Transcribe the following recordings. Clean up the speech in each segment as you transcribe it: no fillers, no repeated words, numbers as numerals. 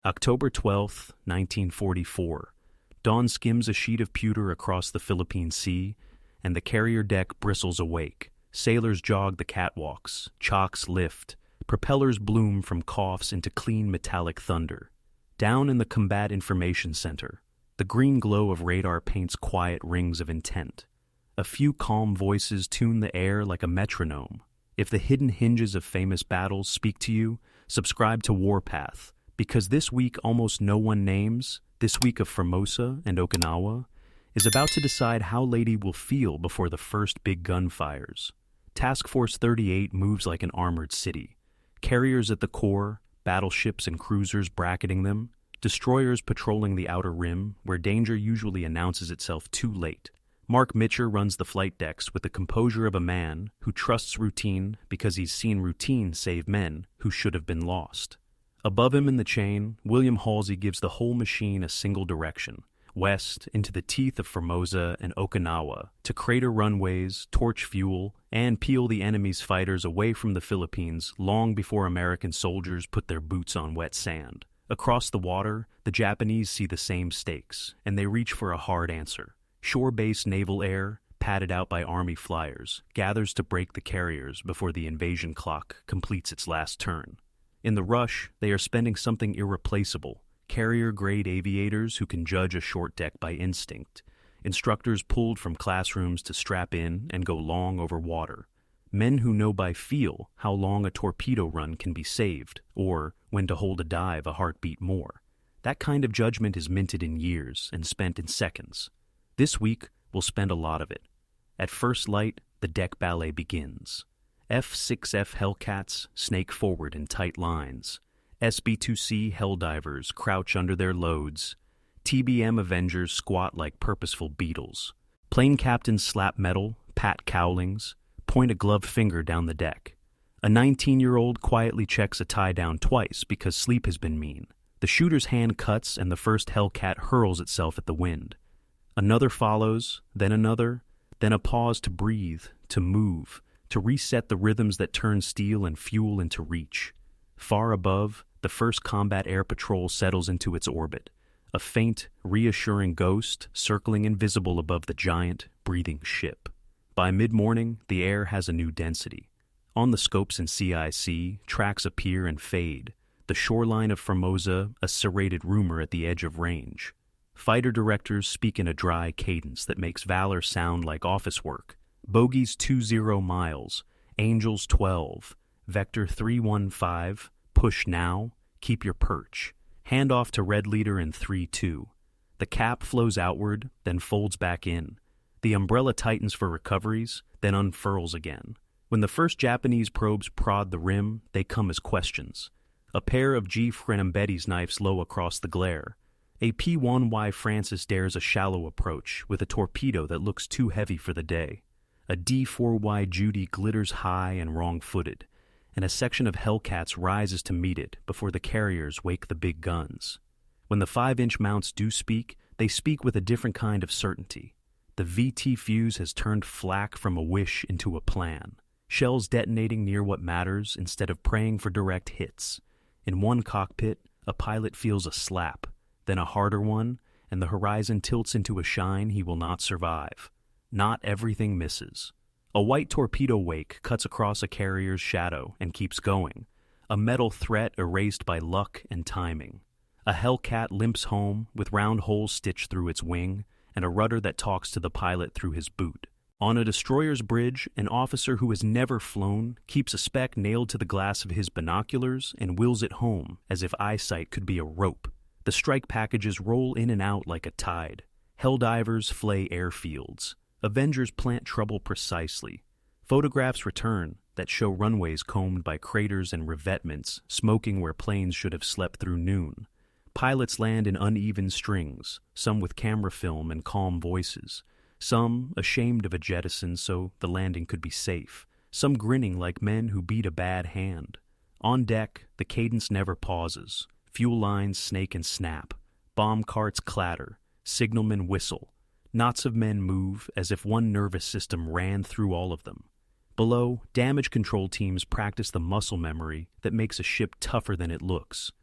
October 12th, 1944. Dawn skims a sheet of pewter across the Philippine Sea, and the carrier deck bristles awake. Sailors jog the catwalks, chocks lift, propellers bloom from coughs into clean metallic thunder. Down in the Combat Information Center, the green glow of radar paints quiet rings of intent. A few calm voices tune the air like a metronome. If the hidden hinges of famous battles speak to you, subscribe to Warpath, because this week almost no one names, this week of Formosa and Okinawa, is about to decide how Lady will feel before the first big gun fires. Task Force 38 moves like an armored city. Carriers at the core, battleships and cruisers bracketing them, destroyers patrolling the outer rim, where danger usually announces itself too late. Mark Mitcher runs the flight decks with the composure of a man who trusts routine because he's seen routine save men who should have been lost. Above him in the chain, William Halsey gives the whole machine a single direction, west into the teeth of Formosa and Okinawa, to crater runways, torch fuel, and peel the enemy's fighters away from the Philippines long before American soldiers put their boots on wet sand. Across the water, the Japanese see the same stakes, and they reach for a hard answer. Shore-based naval air, padded out by Army flyers, gathers to break the carriers before the invasion clock completes its last turn. In the rush, they are spending something irreplaceable, carrier-grade aviators who can judge a short deck by instinct, instructors pulled from classrooms to strap in and go long over water, men who know by feel how long a torpedo run can be saved, or when to hold a dive a heartbeat more. That kind of judgment is minted in years and spent in seconds. This week, we'll spend a lot of it. At first light, the deck ballet begins. F-6F Hellcats snake forward in tight lines. SB-2C Helldivers crouch under their loads. TBM Avengers squat like purposeful beetles. Plane captains slap metal, pat cowlings, point a gloved finger down the deck. A 19-year-old quietly checks a tie-down twice because sleep has been mean. The shooter's hand cuts and the first Hellcat hurls itself at the wind. Another follows, then another, then a pause to breathe, to move, to reset the rhythms that turn steel and fuel into reach. Far above, the first combat air patrol settles into its orbit, a faint, reassuring ghost circling invisible above the giant, breathing ship. By mid-morning, the air has a new density. On the scopes in CIC, tracks appear and fade, the shoreline of Formosa a serrated rumor at the edge of range. Fighter directors speak in a dry cadence that makes valor sound like office work. Bogies 20 miles, Angels 12, Vector 315, push now, keep your perch. Hand off to Red Leader in 3-2. The cap flows outward, then folds back in. The umbrella tightens for recoveries, then unfurls again. When the first Japanese probes prod the rim, they come as questions. A pair of G. Frenembetti's knives low across the glare. A P-1Y Francis dares a shallow approach with a torpedo that looks too heavy for the day. A D-4Y Judy glitters high and wrong-footed, and a section of Hellcats rises to meet it before the carriers wake the big guns. When the 5-inch mounts do speak, they speak with a different kind of certainty. The VT fuse has turned flak from a wish into a plan. Shells detonating near what matters instead of praying for direct hits. In one cockpit, a pilot feels a slap, then a harder one, and the horizon tilts into a shine he will not survive. Not everything misses. A white torpedo wake cuts across a carrier's shadow and keeps going, a metal threat erased by luck and timing. A Hellcat limps home with round holes stitched through its wing and a rudder that talks to the pilot through his boot. On a destroyer's bridge, an officer who has never flown keeps a speck nailed to the glass of his binoculars and wills it home as if eyesight could be a rope. The strike packages roll in and out like a tide. Helldivers flay airfields. Avengers plant trouble precisely. Photographs return that show runways combed by craters and revetments, smoking where planes should have slept through noon. Pilots land in uneven strings, some with camera film and calm voices, some ashamed of a jettison so the landing could be safe, some grinning like men who beat a bad hand. On deck, the cadence never pauses. Fuel lines snake and snap. Bomb carts clatter. Signalmen whistle. Knots of men move as if one nervous system ran through all of them. Below, damage control teams practice the muscle memory that makes a ship tougher than it looks.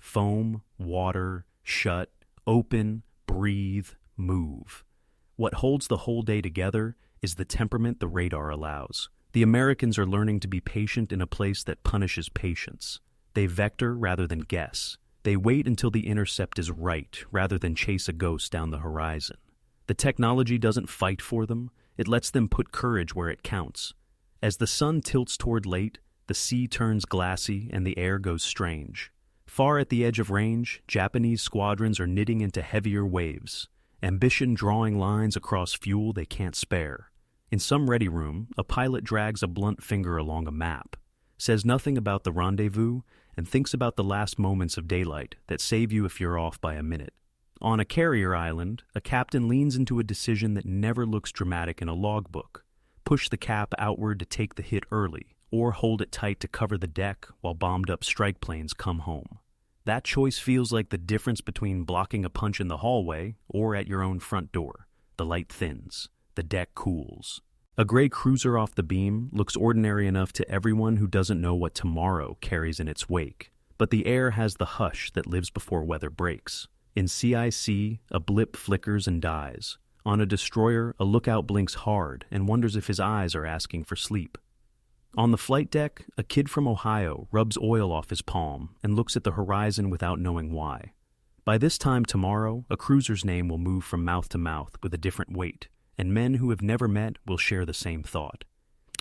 foam, water, shut, open, breathe, move. What holds the whole day together is the temperament the radar allows. The Americans are learning to be patient in a place that punishes patience. They vector rather than guess. They wait until the intercept is right rather than chase a ghost down the horizon. The technology doesn't fight for them, it lets them put courage where it counts. As the sun tilts toward late, the sea turns glassy and the air goes strange. Far at the edge of range, Japanese squadrons are knitting into heavier waves, ambition drawing lines across fuel they can't spare. In some ready room, a pilot drags a blunt finger along a map, says nothing about the rendezvous, and thinks about the last moments of daylight that save you if you're off by a minute. On a carrier island, a captain leans into a decision that never looks dramatic in a logbook. Push the cap outward to take the hit early, or hold it tight to cover the deck while bombed-up strike planes come home. That choice feels like the difference between blocking a punch in the hallway or at your own front door. The light thins. The deck cools. A gray cruiser off the beam looks ordinary enough to everyone who doesn't know what tomorrow carries in its wake. But the air has the hush that lives before weather breaks. In CIC, a blip flickers and dies. On a destroyer, a lookout blinks hard and wonders if his eyes are asking for sleep. On the flight deck, a kid from Ohio rubs oil off his palm and looks at the horizon without knowing why. By this time tomorrow, a cruiser's name will move from mouth to mouth with a different weight, and men who have never met will share the same thought.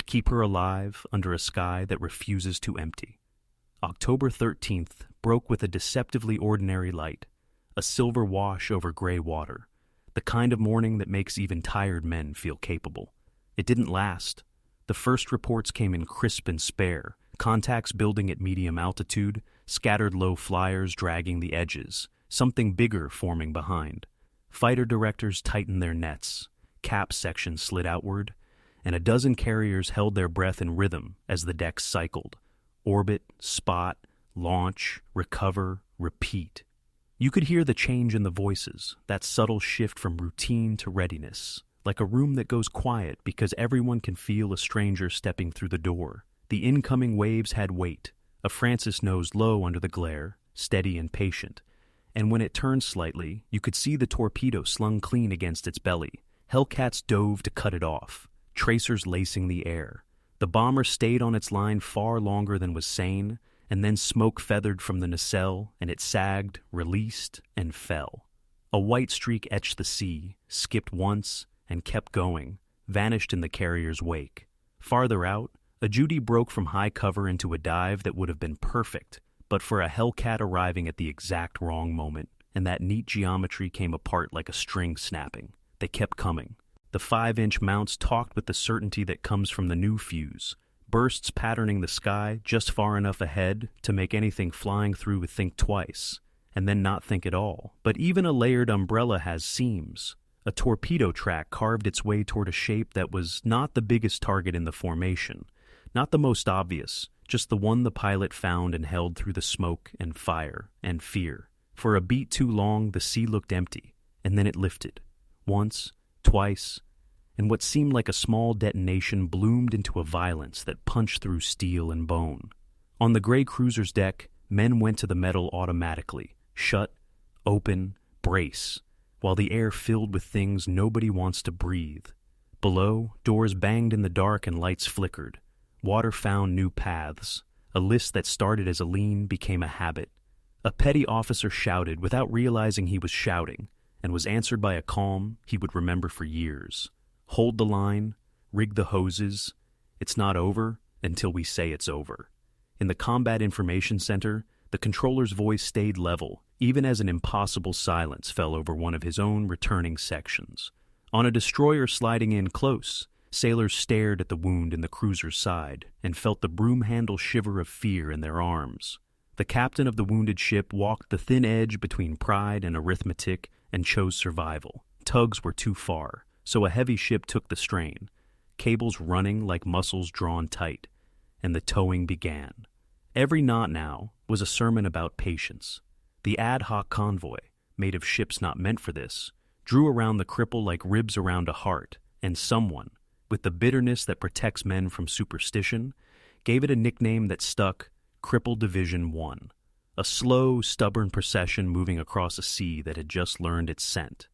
Keep her alive under a sky that refuses to empty. October 13th broke with a deceptively ordinary light, a silver wash over gray water, the kind of morning that makes even tired men feel capable. It didn't last. The first reports came in crisp and spare, contacts building at medium altitude, scattered low flyers dragging the edges, something bigger forming behind. Fighter directors tightened their nets, cap sections slid outward, and a dozen carriers held their breath in rhythm as the decks cycled. Orbit, spot, launch, recover, repeat. You could hear the change in the voices, that subtle shift from routine to readiness, like a room that goes quiet because everyone can feel a stranger stepping through the door. The incoming waves had weight, a Francis nose low under the glare, steady and patient, and when it turned slightly, you could see the torpedo slung clean against its belly. Hellcats dove to cut it off, tracers lacing the air. The bomber stayed on its line far longer than was sane, and then smoke feathered from the nacelle, and it sagged, released, and fell. A white streak etched the sea, skipped once, and kept going, vanished in the carrier's wake. Farther out, a Judy broke from high cover into a dive that would have been perfect, but for a Hellcat arriving at the exact wrong moment, and that neat geometry came apart like a string snapping. They kept coming. The 5-inch mounts talked with the certainty that comes from the new fuse, bursts patterning the sky just far enough ahead to make anything flying through think twice, and then not think at all. But even a layered umbrella has seams. A torpedo track carved its way toward a shape that was not the biggest target in the formation, not the most obvious, just the one the pilot found and held through the smoke and fire and fear. For a beat too long, the sea looked empty, and then it lifted. Once, twice, and what seemed like a small detonation bloomed into a violence that punched through steel and bone. On the gray cruiser's deck, men went to the metal automatically, shut, open, brace, while the air filled with things nobody wants to breathe. Below, doors banged in the dark and lights flickered. Water found new paths. A list that started as a lean became a habit. A petty officer shouted without realizing he was shouting, and was answered by a calm he would remember for years. Hold the line, rig the hoses. It's not over until we say it's over. In the Combat Information Center, the controller's voice stayed level, even as an impossible silence fell over one of his own returning sections. On a destroyer sliding in close, sailors stared at the wound in the cruiser's side and felt the broom handle shiver of fear in their arms. The captain of the wounded ship walked the thin edge between pride and arithmetic and chose survival. Tugs were too far, so a heavy ship took the strain, cables running like muscles drawn tight, and the towing began. Every knot now was a sermon about patience. The ad hoc convoy, made of ships not meant for this, drew around the cripple like ribs around a heart, and someone, with the bitterness that protects men from superstition, gave it a nickname that stuck: Crippled Division 1. a slow, stubborn procession moving across a sea that had just learned its scent.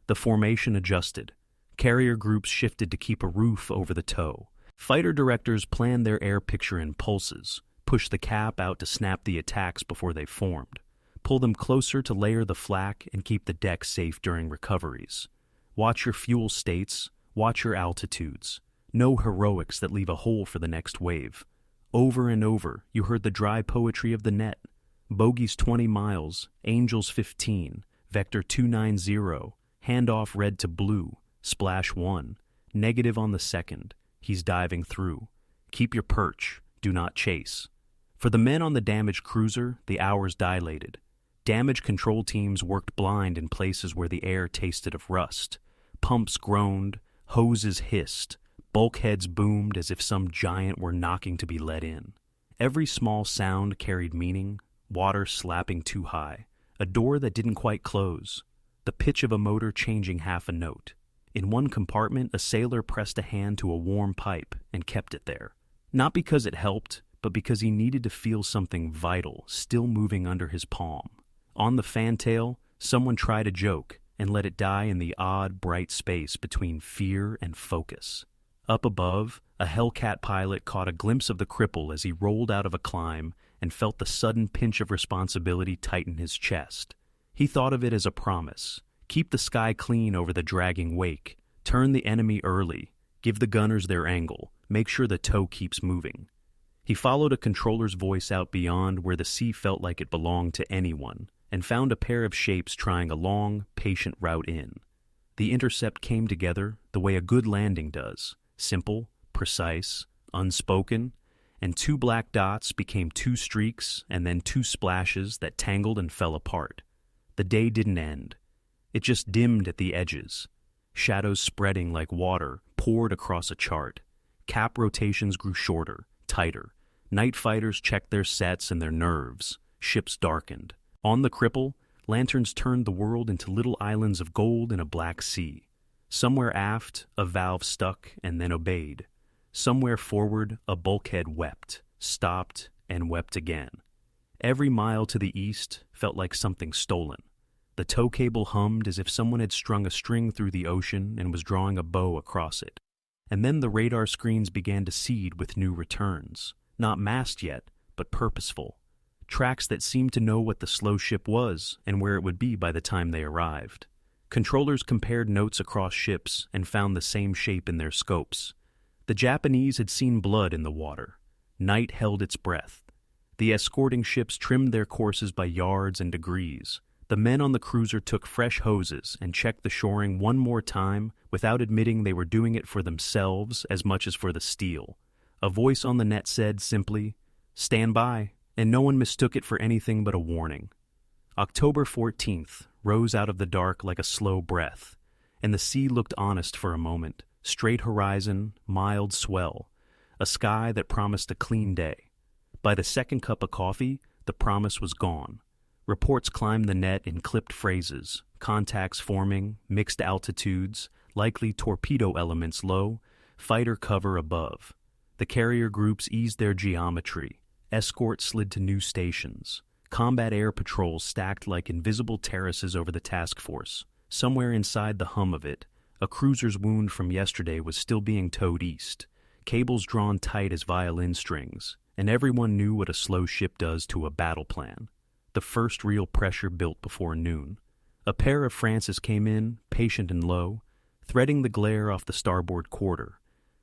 The formation adjusted. Carrier groups shifted to keep a roof over the tow. Fighter directors planned their air picture in pulses, pushed the cap out to snap the attacks before they formed, pull them closer to layer the flak and keep the deck safe during recoveries. Watch your fuel states, watch your altitudes. No heroics that leave a hole for the next wave. Over and over, you heard the dry poetry of the net. Bogies 20 miles, Angels 15, Vector 290, handoff red to blue, splash 1, negative on the second, he's diving through. Keep your perch, do not chase. For the men on the damaged cruiser, the hours dilated. Damage control teams worked blind in places where the air tasted of rust. Pumps groaned, hoses hissed, bulkheads boomed as if some giant were knocking to be let in. Every small sound carried meaning, water slapping too high, a door that didn't quite close, the pitch of a motor changing half a note. In one compartment, a sailor pressed a hand to a warm pipe and kept it there. Not because it helped, but because he needed to feel something vital still moving under his palm. On the fantail, someone tried a joke and let it die in the odd, bright space between fear and focus. Up above, a Hellcat pilot caught a glimpse of the cripple as he rolled out of a climb and felt the sudden pinch of responsibility tighten his chest. He thought of it as a promise. Keep the sky clean over the dragging wake. Turn the enemy early. Give the gunners their angle. Make sure the tow keeps moving. He followed a controller's voice out beyond where the sea felt like it belonged to anyone, and found a pair of shapes trying a long, patient route in. The intercept came together the way a good landing does, simple, precise, unspoken, and 2 black dots became 2 streaks and then 2 splashes that tangled and fell apart. The day didn't end. It just dimmed at the edges. Shadows spreading like water poured across a chart. Cap rotations grew shorter, tighter. Night fighters checked their sets and their nerves. Ships darkened. On the cripple, lanterns turned the world into little islands of gold in a black sea. Somewhere aft, a valve stuck and then obeyed. Somewhere forward, a bulkhead wept, stopped, and wept again. Every mile to the east felt like something stolen. The tow cable hummed as if someone had strung a string through the ocean and was drawing a bow across it. And then the radar screens began to seed with new returns. Not massed yet, but purposeful. Tracks that seemed to know what the slow ship was and where it would be by the time they arrived. Controllers compared notes across ships and found the same shape in their scopes. The Japanese had seen blood in the water. Night held its breath. The escorting ships trimmed their courses by yards and degrees. The men on the cruiser took fresh hoses and checked the shoring one more time without admitting they were doing it for themselves as much as for the steel. A voice on the net said simply, "Stand by," and no one mistook it for anything but a warning. October 14th rose out of the dark like a slow breath, and the sea looked honest for a moment. Straight horizon, mild swell, a sky that promised a clean day. By the second cup of coffee, the promise was gone. Reports climbed the net in clipped phrases, contacts forming, mixed altitudes, likely torpedo elements low, fighter cover above. The carrier groups eased their geometry. Escorts slid to new stations. Combat air patrols stacked like invisible terraces over the task force. Somewhere inside the hum of it, a cruiser's wound from yesterday was still being towed east, cables drawn tight as violin strings, and everyone knew what a slow ship does to a battle plan. The first real pressure built before noon. A pair of Francis came in, patient and low, threading the glare off the starboard quarter,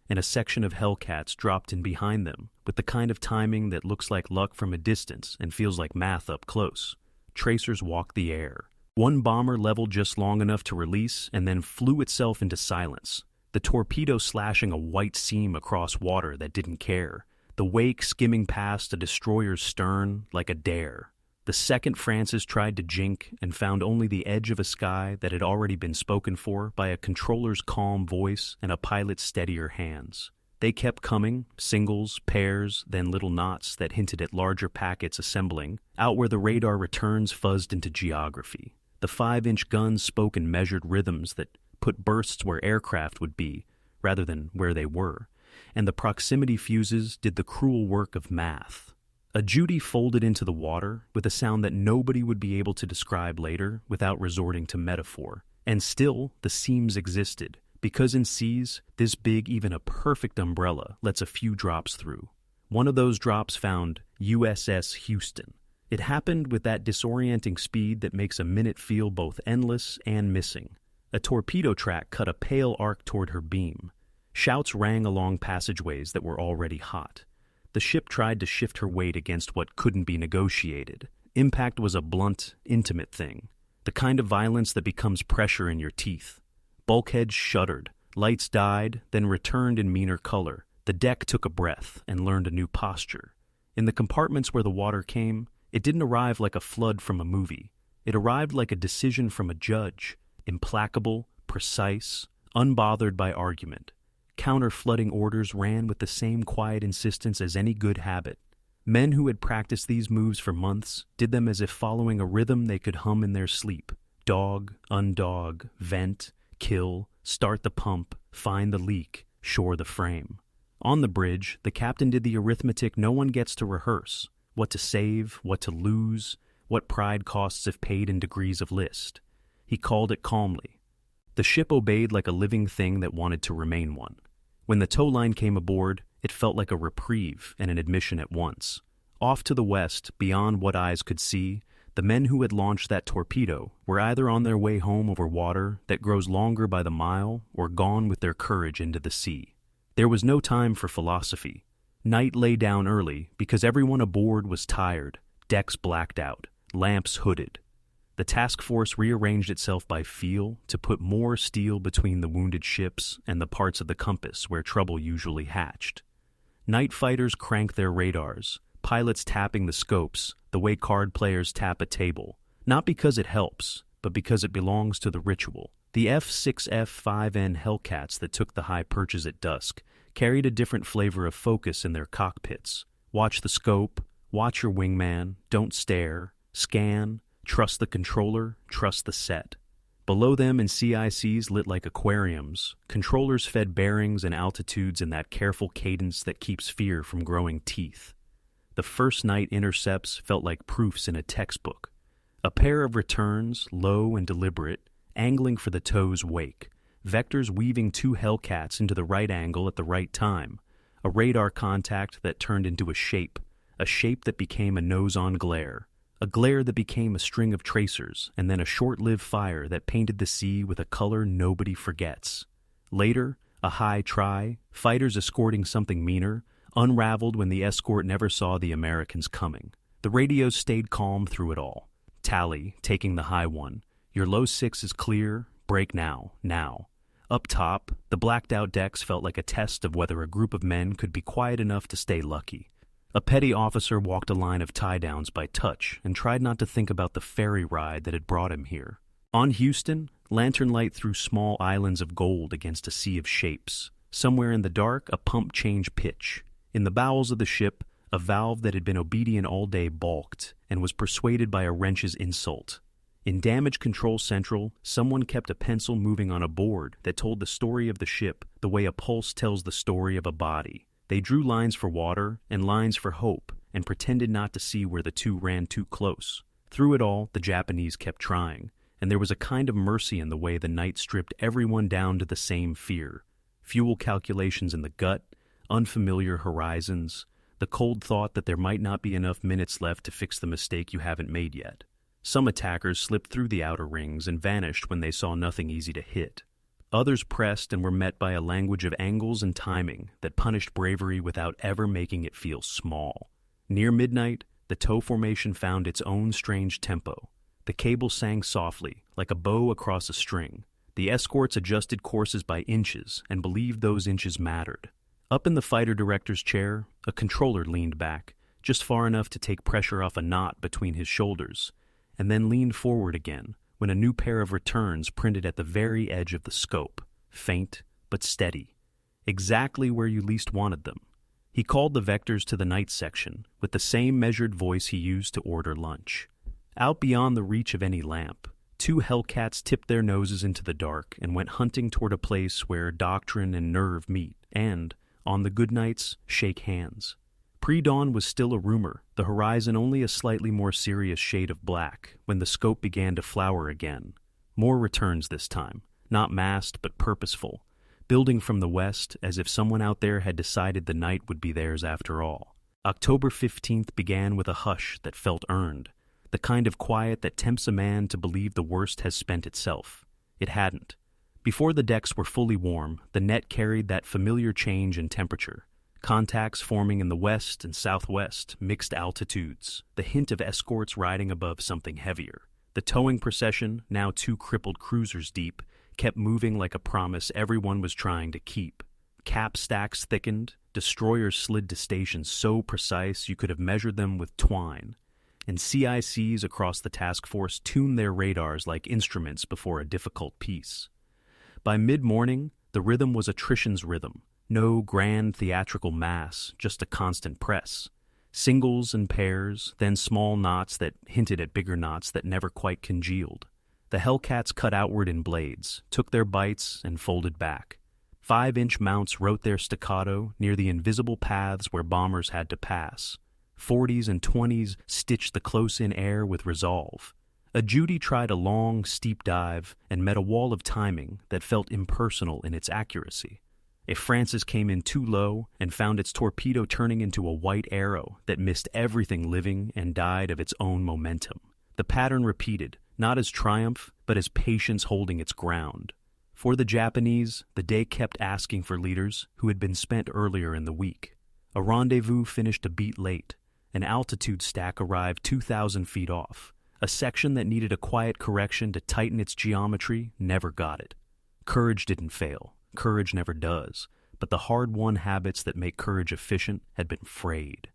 and a section of Hellcats dropped in behind them with the kind of timing that looks like luck from a distance and feels like math up close. Tracers walked the air. One bomber leveled just long enough to release and then flew itself into silence, the torpedo slashing a white seam across water that didn't care, the wake skimming past a destroyer's stern like a dare. The second Francis tried to jink and found only the edge of a sky that had already been spoken for by a controller's calm voice and a pilot's steadier hands. They kept coming, singles, pairs, then little knots that hinted at larger packets assembling, out where the radar returns fuzzed into geography. The 5-inch guns spoke in measured rhythms that put bursts where aircraft would be, rather than where they were, and the proximity fuses did the cruel work of math. A Judy folded into the water with a sound that nobody would be able to describe later without resorting to metaphor. And still, the seams existed, because in seas, this big, even a perfect umbrella lets a few drops through. One of those drops found USS Houston. It happened with that disorienting speed that makes a minute feel both endless and missing. A torpedo track cut a pale arc toward her beam. Shouts rang along passageways that were already hot. The ship tried to shift her weight against what couldn't be negotiated. Impact was a blunt, intimate thing, the kind of violence that becomes pressure in your teeth. Bulkheads shuddered, lights died, then returned in meaner color. The deck took a breath and learned a new posture. In the compartments where the water came, it didn't arrive like a flood from a movie. It arrived like a decision from a judge, implacable, precise, unbothered by argument. Counter-flooding orders ran with the same quiet insistence as any good habit. Men who had practiced these moves for months did them as if following a rhythm they could hum in their sleep. Dog, undog, vent, kill, start the pump, find the leak, shore the frame. On the bridge, the captain did the arithmetic no one gets to rehearse. What to save, what to lose, what pride costs if paid in degrees of list. He called it calmly. The ship obeyed like a living thing that wanted to remain one. When the tow line came aboard, it felt like a reprieve and an admission at once. Off to the west, beyond what eyes could see, the men who had launched that torpedo were either on their way home over water that grows longer by the mile or gone with their courage into the sea. There was no time for philosophy. Night lay down early because everyone aboard was tired, decks blacked out, lamps hooded. The task force rearranged itself by feel to put more steel between the wounded ships and the parts of the compass where trouble usually hatched. Night fighters cranked their radars, pilots tapping the scopes the way card players tap a table, not because it helps, but because it belongs to the ritual. The F-6F-5N Hellcats that took the high perches at dusk carried a different flavor of focus in their cockpits. Watch the scope, watch your wingman, don't stare, scan, trust the controller, trust the set. Below them in CICs lit like aquariums, controllers fed bearings and altitudes in that careful cadence that keeps fear from growing teeth. The first night intercepts felt like proofs in a textbook. A pair of returns, low and deliberate, angling for the tow's wake, vectors weaving two Hellcats into the right angle at the right time, a radar contact that turned into a shape that became a nose-on glare, a glare that became a string of tracers, and then a short-lived fire that painted the sea with a color nobody forgets. Later, a high try, fighters escorting something meaner, unraveled when the escort never saw the Americans coming. The radios stayed calm through it all. Tally, taking the high one. Your low 6 is clear, break now, now. Up top, the blacked-out decks felt like a test of whether a group of men could be quiet enough to stay lucky. A petty officer walked a line of tie-downs by touch and tried not to think about the ferry ride that had brought him here. On Houston, lantern light threw small islands of gold against a sea of shapes. Somewhere in the dark, a pump changed pitch. In the bowels of the ship, a valve that had been obedient all day balked and was persuaded by a wrench's insult. In Damage Control Central, someone kept a pencil moving on a board that told the story of the ship the way a pulse tells the story of a body. They drew lines for water and lines for hope and pretended not to see where the two ran too close. Through it all, the Japanese kept trying, and there was a kind of mercy in the way the night stripped everyone down to the same fear. Fuel calculations in the gut, unfamiliar horizons, the cold thought that there might not be enough minutes left to fix the mistake you haven't made yet. Some attackers slipped through the outer rings and vanished when they saw nothing easy to hit. Others pressed and were met by a language of angles and timing that punished bravery without ever making it feel small. Near midnight, the tow formation found its own strange tempo. The cable sang softly, like a bow across a string. The escorts adjusted courses by inches and believed those inches mattered. Up in the fighter director's chair, a controller leaned back, just far enough to take pressure off a knot between his shoulders, and then leaned forward again when a new pair of returns printed at the very edge of the scope, faint but steady, exactly where you least wanted them. He called the vectors to the night section with the same measured voice he used to order lunch. Out beyond the reach of any lamp, two Hellcats tipped their noses into the dark and went hunting toward a place where doctrine and nerve meet and, on the good nights, shake hands. Pre-dawn was still a rumor, the horizon only a slightly more serious shade of black, when the scope began to flower again. More returns this time, not massed but purposeful, building from the west as if someone out there had decided the night would be theirs after all. October 15th began with a hush that felt earned, the kind of quiet that tempts a man to believe the worst has spent itself. It hadn't. Before the decks were fully warm, the net carried that familiar change in temperature. Contacts forming in the west and southwest, mixed altitudes, the hint of escorts riding above something heavier. The towing procession, now 2 crippled cruisers deep, kept moving like a promise everyone was trying to keep. Cap stacks thickened, destroyers slid to stations so precise you could have measured them with twine, and CICs across the task force tuned their radars like instruments before a difficult piece. By mid-morning, the rhythm was attrition's rhythm. No grand theatrical mass, just a constant press. Singles and pairs, then small knots that hinted at bigger knots that never quite congealed. The Hellcats cut outward in blades, took their bites, and folded back. 5-inch mounts wrote their staccato near the invisible paths where bombers had to pass. 40s and 20s stitched the close-in air with resolve. A Judy tried a long, steep dive and met a wall of timing that felt impersonal in its accuracy. If Francis came in too low and found its torpedo turning into a white arrow that missed everything living and died of its own momentum. The pattern repeated, not as triumph, but as patience holding its ground. For the Japanese, the day kept asking for leaders who had been spent earlier in the week. A rendezvous finished a beat late. An altitude stack arrived 2,000 feet off. A section that needed a quiet correction to tighten its geometry never got it. Courage didn't fail. Courage never does. But the hard-won habits that make courage efficient had been frayed.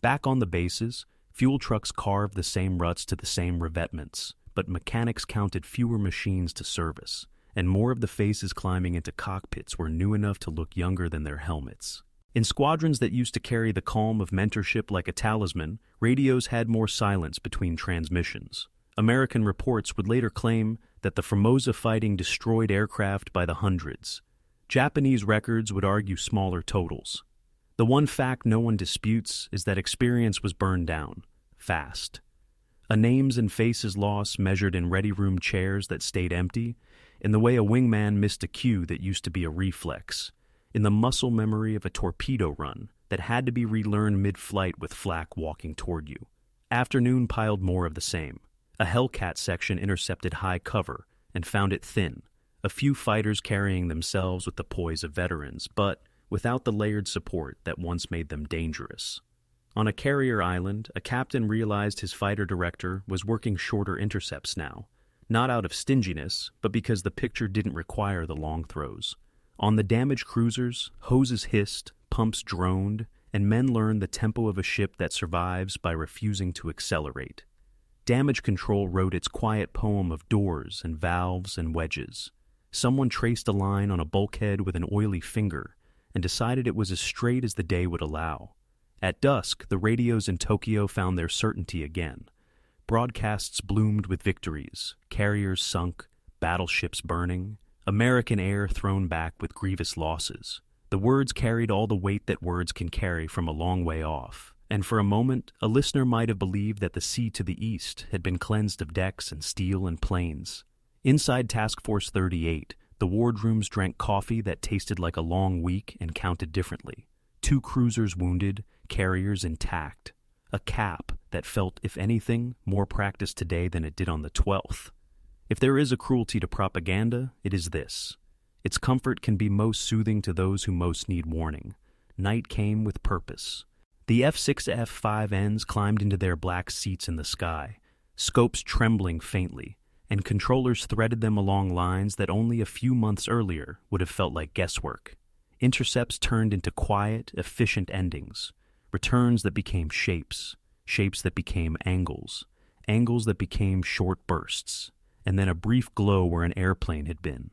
Back on the bases, fuel trucks carved the same ruts to the same revetments, but mechanics counted fewer machines to service, and more of the faces climbing into cockpits were new enough to look younger than their helmets. In squadrons that used to carry the calm of mentorship like a talisman, radios had more silence between transmissions. American reports would later claim that the Formosa fighting destroyed aircraft by the hundreds. Japanese records would argue smaller totals. The one fact no one disputes is that experience was burned down, fast. A names and faces loss measured in ready-room chairs that stayed empty, in the way a wingman missed a cue that used to be a reflex, in the muscle memory of a torpedo run that had to be relearned mid-flight with flak walking toward you. Afternoon piled more of the same. A Hellcat section intercepted high cover and found it thin, a few fighters carrying themselves with the poise of veterans, but without the layered support that once made them dangerous. On a carrier island, a captain realized his fighter director was working shorter intercepts now, not out of stinginess, but because the picture didn't require the long throws. On the damaged cruisers, hoses hissed, pumps droned, and men learned the tempo of a ship that survives by refusing to accelerate. Damage control wrote its quiet poem of doors and valves and wedges. Someone traced a line on a bulkhead with an oily finger and decided it was as straight as the day would allow. At dusk, the radios in Tokyo found their certainty again. Broadcasts bloomed with victories, carriers sunk, battleships burning, American air thrown back with grievous losses. The words carried all the weight that words can carry from a long way off, and for a moment, a listener might have believed that the sea to the east had been cleansed of decks and steel and planes. Inside Task Force 38, the wardrooms drank coffee that tasted like a long week and counted differently. 2 cruisers wounded, carriers intact. A cap that felt, if anything, more practiced today than it did on the 12th. If there is a cruelty to propaganda, it is this. Its comfort can be most soothing to those who most need warning. Night came with purpose. The F-6F-5Ns climbed into their black seats in the sky, scopes trembling faintly, and controllers threaded them along lines that only a few months earlier would have felt like guesswork. Intercepts turned into quiet, efficient endings, returns that became shapes, shapes that became angles, angles that became short bursts, and then a brief glow where an airplane had been.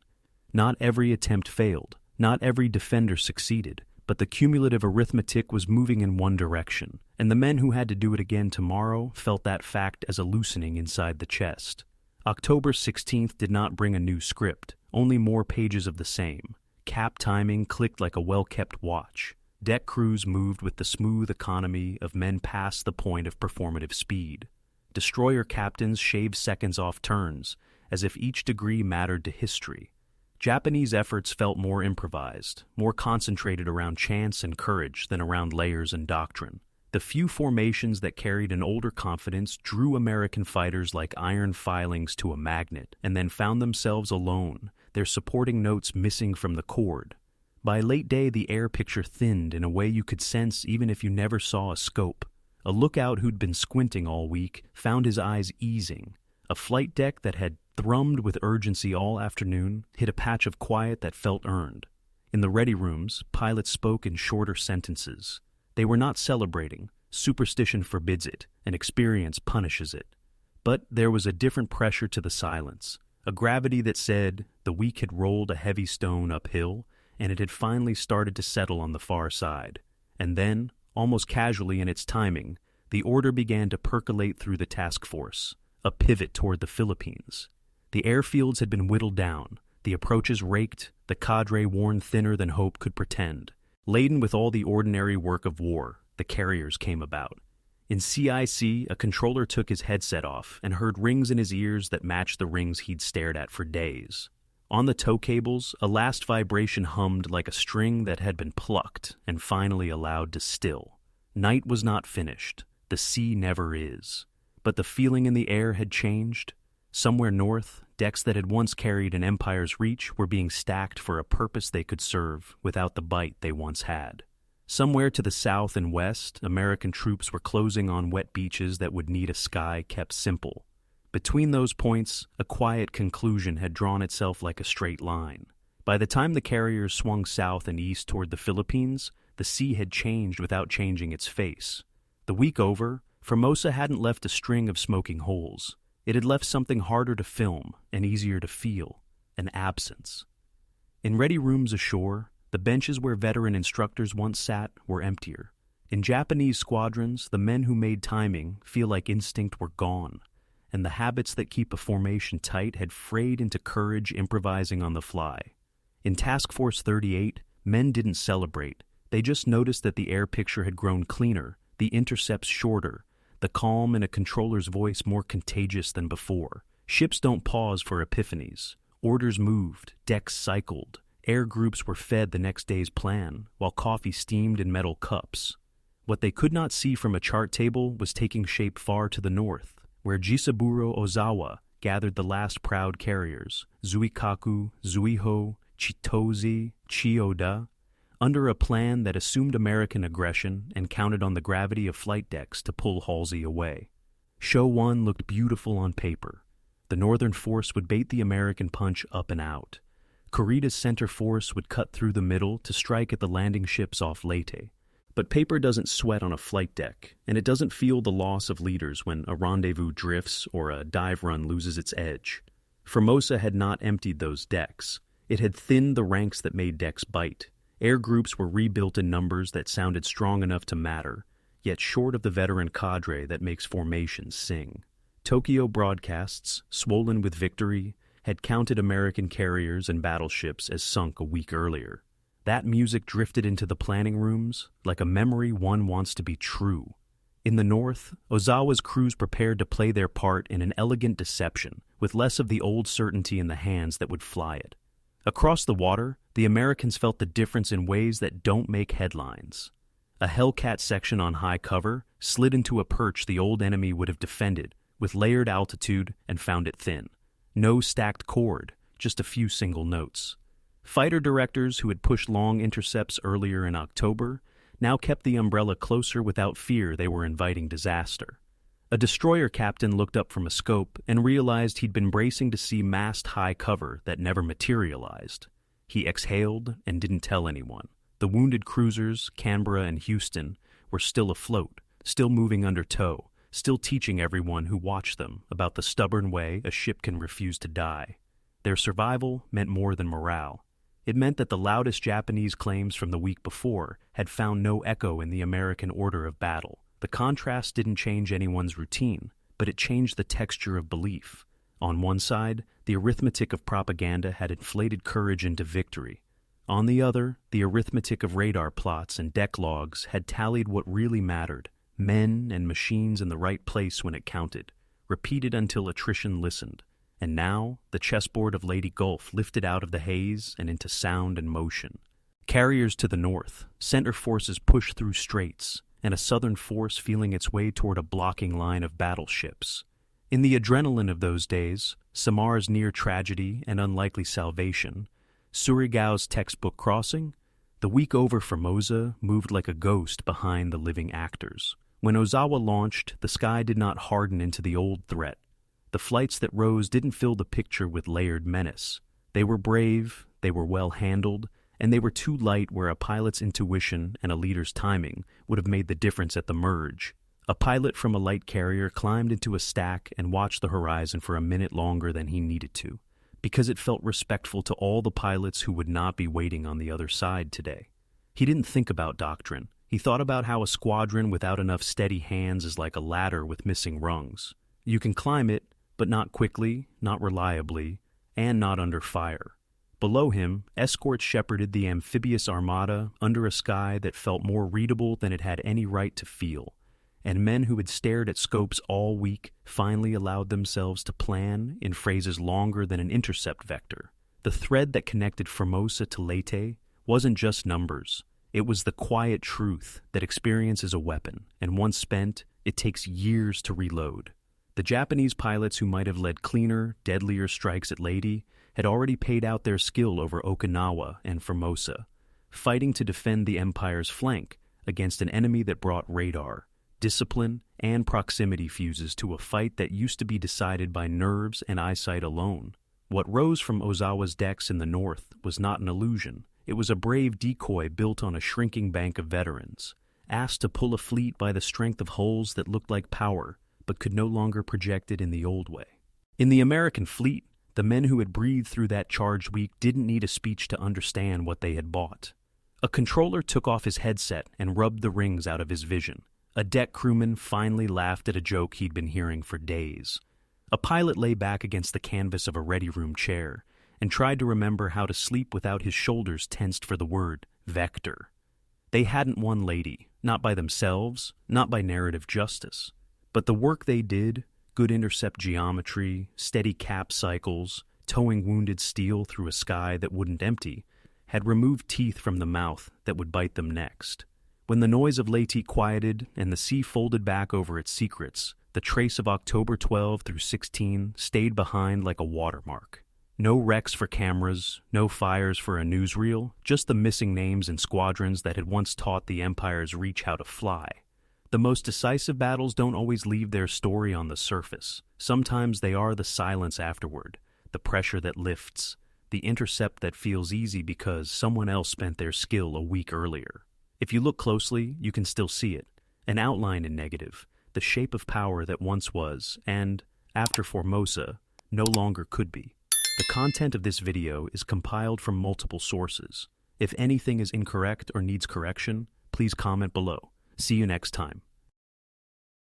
Not every attempt failed, not every defender succeeded, but the cumulative arithmetic was moving in one direction, and the men who had to do it again tomorrow felt that fact as a loosening inside the chest. October 16th did not bring a new script, only more pages of the same. Cap timing clicked like a well-kept watch. Deck crews moved with the smooth economy of men past the point of performative speed. Destroyer captains shaved seconds off turns, as if each degree mattered to history. Japanese efforts felt more improvised, more concentrated around chance and courage than around layers and doctrine. The few formations that carried an older confidence drew American fighters like iron filings to a magnet and then found themselves alone, their supporting notes missing from the chord. By late day, the air picture thinned in a way you could sense even if you never saw a scope. A lookout who'd been squinting all week found his eyes easing. A flight deck that had thrummed with urgency all afternoon hit a patch of quiet that felt earned. In the ready rooms, pilots spoke in shorter sentences. They were not celebrating. Superstition forbids it, and experience punishes it. But there was a different pressure to the silence, a gravity that said the week had rolled a heavy stone uphill, and it had finally started to settle on the far side. And then, almost casually in its timing, the order began to percolate through the task force, a pivot toward the Philippines. The airfields had been whittled down, the approaches raked, the cadre worn thinner than hope could pretend. Laden with all the ordinary work of war, the carriers came about. In CIC, a controller took his headset off and heard rings in his ears that matched the rings he'd stared at for days. On the tow cables, a last vibration hummed like a string that had been plucked and finally allowed to still. Night was not finished. The sea never is. But the feeling in the air had changed. Somewhere north, decks that had once carried an empire's reach were being stacked for a purpose they could serve without the bite they once had. Somewhere to the south and west, American troops were closing on wet beaches that would need a sky kept simple. Between those points, a quiet conclusion had drawn itself like a straight line. By the time the carriers swung south and east toward the Philippines, the sea had changed without changing its face. The week over, Formosa hadn't left a string of smoking holes. It had left something harder to film and easier to feel, an absence. In ready rooms ashore, the benches where veteran instructors once sat were emptier. In Japanese squadrons, the men who made timing feel like instinct were gone, and the habits that keep a formation tight had frayed into courage improvising on the fly. In Task Force 38, men didn't celebrate. They just noticed that the air picture had grown cleaner, the intercepts shorter, the calm in a controller's voice more contagious than before. Ships don't pause for epiphanies. Orders moved, decks cycled, air groups were fed the next day's plan, while coffee steamed in metal cups. What they could not see from a chart table was taking shape far to the north, where Jisaburo Ozawa gathered the last proud carriers, Zuikaku, Zuiho, Chitose, Chiyoda, under a plan that assumed American aggression and counted on the gravity of flight decks to pull Halsey away. Show 1 looked beautiful on paper. The northern force would bait the American punch up and out. Kurita's center force would cut through the middle to strike at the landing ships off Leyte. But paper doesn't sweat on a flight deck, and it doesn't feel the loss of leaders when a rendezvous drifts or a dive run loses its edge. Formosa had not emptied those decks. It had thinned the ranks that made decks bite. Air groups were rebuilt in numbers that sounded strong enough to matter, yet short of the veteran cadre that makes formations sing. Tokyo broadcasts, swollen with victory, had counted American carriers and battleships as sunk a week earlier. That music drifted into the planning rooms like a memory one wants to be true. In the north, Ozawa's crews prepared to play their part in an elegant deception, with less of the old certainty in the hands that would fly it. Across the water, the Americans felt the difference in ways that don't make headlines. A Hellcat section on high cover slid into a perch the old enemy would have defended, with layered altitude, and found it thin. No stacked chord, just a few single notes. Fighter directors who had pushed long intercepts earlier in October now kept the umbrella closer without fear they were inviting disaster. A destroyer captain looked up from a scope and realized he'd been bracing to see massed high cover that never materialized. He exhaled and didn't tell anyone. The wounded cruisers, Canberra and Houston, were still afloat, still moving under tow, still teaching everyone who watched them about the stubborn way a ship can refuse to die. Their survival meant more than morale. It meant that the loudest Japanese claims from the week before had found no echo in the American order of battle. The contrast didn't change anyone's routine, but it changed the texture of belief. On one side, the arithmetic of propaganda had inflated courage into victory. On the other, the arithmetic of radar plots and deck logs had tallied what really mattered: men and machines in the right place when it counted, repeated until attrition listened. And now, the chessboard of Lady Gulf lifted out of the haze and into sound and motion. Carriers to the north, center forces pushed through straits, and a southern force feeling its way toward a blocking line of battleships. In the adrenaline of those days, Samar's near tragedy and unlikely salvation, Surigau's textbook crossing, the week over Formosa moved like a ghost behind the living actors. When Ozawa launched, the sky did not harden into the old threat. The flights that rose didn't fill the picture with layered menace. They were brave, they were well handled, and they were too light where a pilot's intuition and a leader's timing would have made the difference at the merge. A pilot from a light carrier climbed into a stack and watched the horizon for a minute longer than he needed to, because it felt respectful to all the pilots who would not be waiting on the other side today. He didn't think about doctrine. He thought about how a squadron without enough steady hands is like a ladder with missing rungs. You can climb it, but not quickly, not reliably, and not under fire. Below him, escorts shepherded the amphibious armada under a sky that felt more readable than it had any right to feel, and men who had stared at scopes all week finally allowed themselves to plan in phrases longer than an intercept vector. The thread that connected Formosa to Leyte wasn't just numbers. It was the quiet truth that experience is a weapon, and once spent, it takes years to reload. The Japanese pilots who might have led cleaner, deadlier strikes at Leyte had already paid out their skill over Okinawa and Formosa, fighting to defend the Empire's flank against an enemy that brought radar, discipline, and proximity fuses to a fight that used to be decided by nerves and eyesight alone. What rose from Ozawa's decks in the north was not an illusion. It was a brave decoy built on a shrinking bank of veterans, asked to pull a fleet by the strength of hulls that looked like power, but could no longer project it in the old way. In the American fleet, the men who had breathed through that charged week didn't need a speech to understand what they had bought. A controller took off his headset and rubbed the rings out of his vision. A deck crewman finally laughed at a joke he'd been hearing for days. A pilot lay back against the canvas of a ready-room chair and tried to remember how to sleep without his shoulders tensed for the word vector. They hadn't won Leyte, not by themselves, not by narrative justice. But the work they did, good intercept geometry, steady cap cycles, towing wounded steel through a sky that wouldn't empty, had removed teeth from the mouth that would bite them next. When the noise of Leyte quieted and the sea folded back over its secrets, the trace of October 12 through 16 stayed behind like a watermark. No wrecks for cameras, no fires for a newsreel, just the missing names and squadrons that had once taught the Empire's reach how to fly. The most decisive battles don't always leave their story on the surface. Sometimes they are the silence afterward, the pressure that lifts, the intercept that feels easy because someone else spent their skill a week earlier. If you look closely, you can still see it, an outline in negative, the shape of power that once was, and, after Formosa, no longer could be. The content of this video is compiled from multiple sources. If anything is incorrect or needs correction, please comment below. See you next time.